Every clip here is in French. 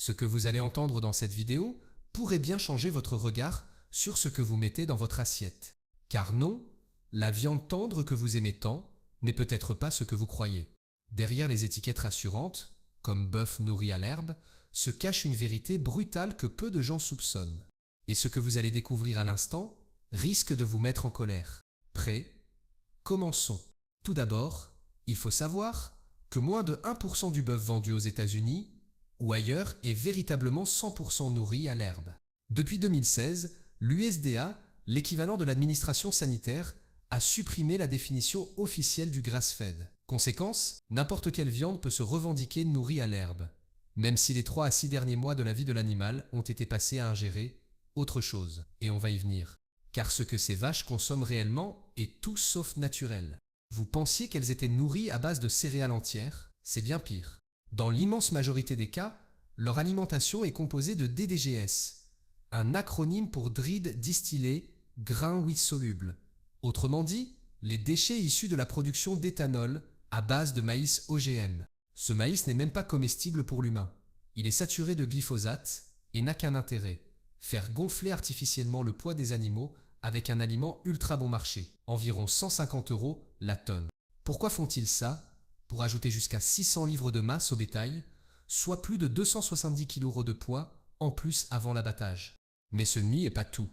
Ce que vous allez entendre dans cette vidéo pourrait bien changer votre regard sur ce que vous mettez dans votre assiette. Car non, la viande tendre que vous aimez tant n'est peut-être pas ce que vous croyez. Derrière les étiquettes rassurantes, comme bœuf nourri à l'herbe, se cache une vérité brutale que peu de gens soupçonnent. Et ce que vous allez découvrir à l'instant risque de vous mettre en colère. Prêt? Commençons. Tout d'abord, il faut savoir que moins de 1% du bœuf vendu aux États-Unis ou ailleurs est véritablement 100% nourri à l'herbe. Depuis 2016, l'USDA, l'équivalent de l'administration sanitaire, a supprimé la définition officielle du grass-fed. Conséquence, n'importe quelle viande peut se revendiquer nourrie à l'herbe, même si les 3 à 6 derniers mois de la vie de l'animal ont été passés à ingérer autre chose. Et on va y venir. Car ce que ces vaches consomment réellement est tout sauf naturel. Vous pensiez qu'elles étaient nourries à base de céréales entières? C'est bien pire. Dans l'immense majorité des cas, leur alimentation est composée de DDGS, un acronyme pour Dried Distillé Grain Huile Soluble. Autrement dit, les déchets issus de la production d'éthanol à base de maïs OGM. Ce maïs n'est même pas comestible pour l'humain. Il est saturé de glyphosate et n'a qu'un intérêt: faire gonfler artificiellement le poids des animaux avec un aliment ultra bon marché, environ 150 € la tonne. Pourquoi font-ils ça? Pour ajouter jusqu'à 600 livres de masse au bétail, soit plus de 270 kg de poids en plus avant l'abattage. Mais ce n'y est pas tout.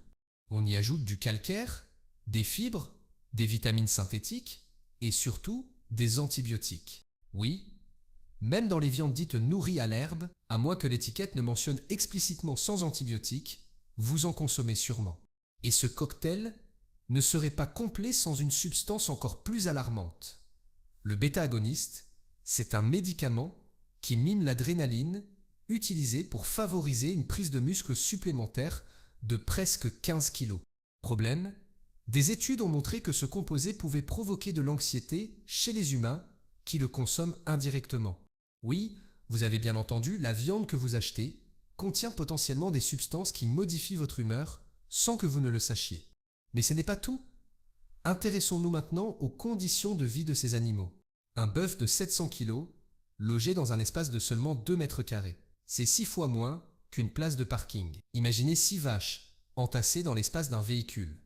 On y ajoute du calcaire, des fibres, des vitamines synthétiques et surtout des antibiotiques. Oui, même dans les viandes dites nourries à l'herbe, à moins que l'étiquette ne mentionne explicitement sans antibiotiques, vous en consommez sûrement. Et ce cocktail ne serait pas complet sans une substance encore plus alarmante. Le bêta-agoniste, c'est un médicament qui mime l'adrénaline utilisé pour favoriser une prise de muscle supplémentaire de presque 15 kg. Problème? Des études ont montré que ce composé pouvait provoquer de l'anxiété chez les humains qui le consomment indirectement. Oui, vous avez bien entendu, la viande que vous achetez contient potentiellement des substances qui modifient votre humeur sans que vous ne le sachiez. Mais ce n'est pas tout. Intéressons-nous maintenant aux conditions de vie de ces animaux. Un bœuf de 700 kg, logé dans un espace de seulement 2 mètres carrés. C'est 6 fois moins qu'une place de parking. Imaginez 6 vaches entassées dans l'espace d'un véhicule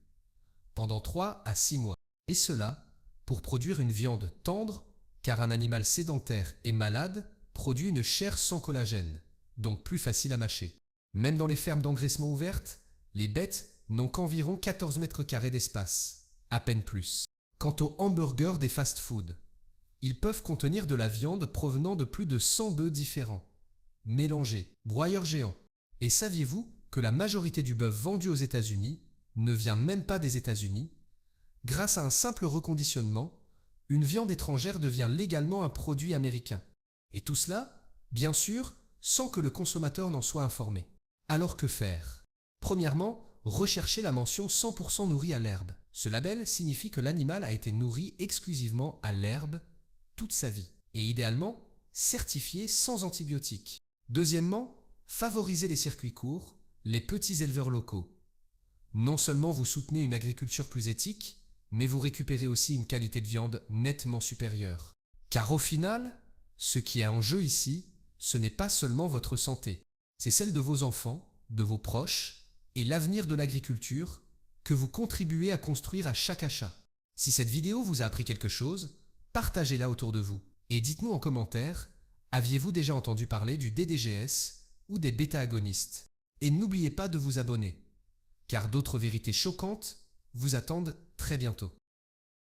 pendant 3 à 6 mois. Et cela pour produire une viande tendre, car un animal sédentaire et malade produit une chair sans collagène, donc plus facile à mâcher. Même dans les fermes d'engraissement ouvertes, les bêtes n'ont qu'environ 14 mètres carrés d'espace, à peine plus. Quant aux hamburgers des fast-food, ils peuvent contenir de la viande provenant de plus de 100 bœufs différents, mélangés, broyeurs géants. Et saviez-vous que la majorité du bœuf vendu aux États-Unis ne vient même pas des États-Unis? Grâce à un simple reconditionnement, une viande étrangère devient légalement un produit américain. Et tout cela, bien sûr, sans que le consommateur n'en soit informé. Alors que faire? Premièrement, recherchez la mention 100% nourri à l'herbe. Ce label signifie que l'animal a été nourri exclusivement à l'herbe toute sa vie, et idéalement certifié sans antibiotiques. Deuxièmement, favorisez les circuits courts, les petits éleveurs locaux. Non seulement vous soutenez une agriculture plus éthique, mais vous récupérez aussi une qualité de viande nettement supérieure. Car au final, ce qui est en jeu ici, ce n'est pas seulement votre santé, c'est celle de vos enfants, de vos proches et l'avenir de l'agriculture que vous contribuez à construire à chaque achat. Si cette vidéo vous a appris quelque chose, partagez-la autour de vous et dites-nous en commentaire, aviez-vous déjà entendu parler du DDGS ou des bêta-agonistes? Et n'oubliez pas de vous abonner, car d'autres vérités choquantes vous attendent très bientôt.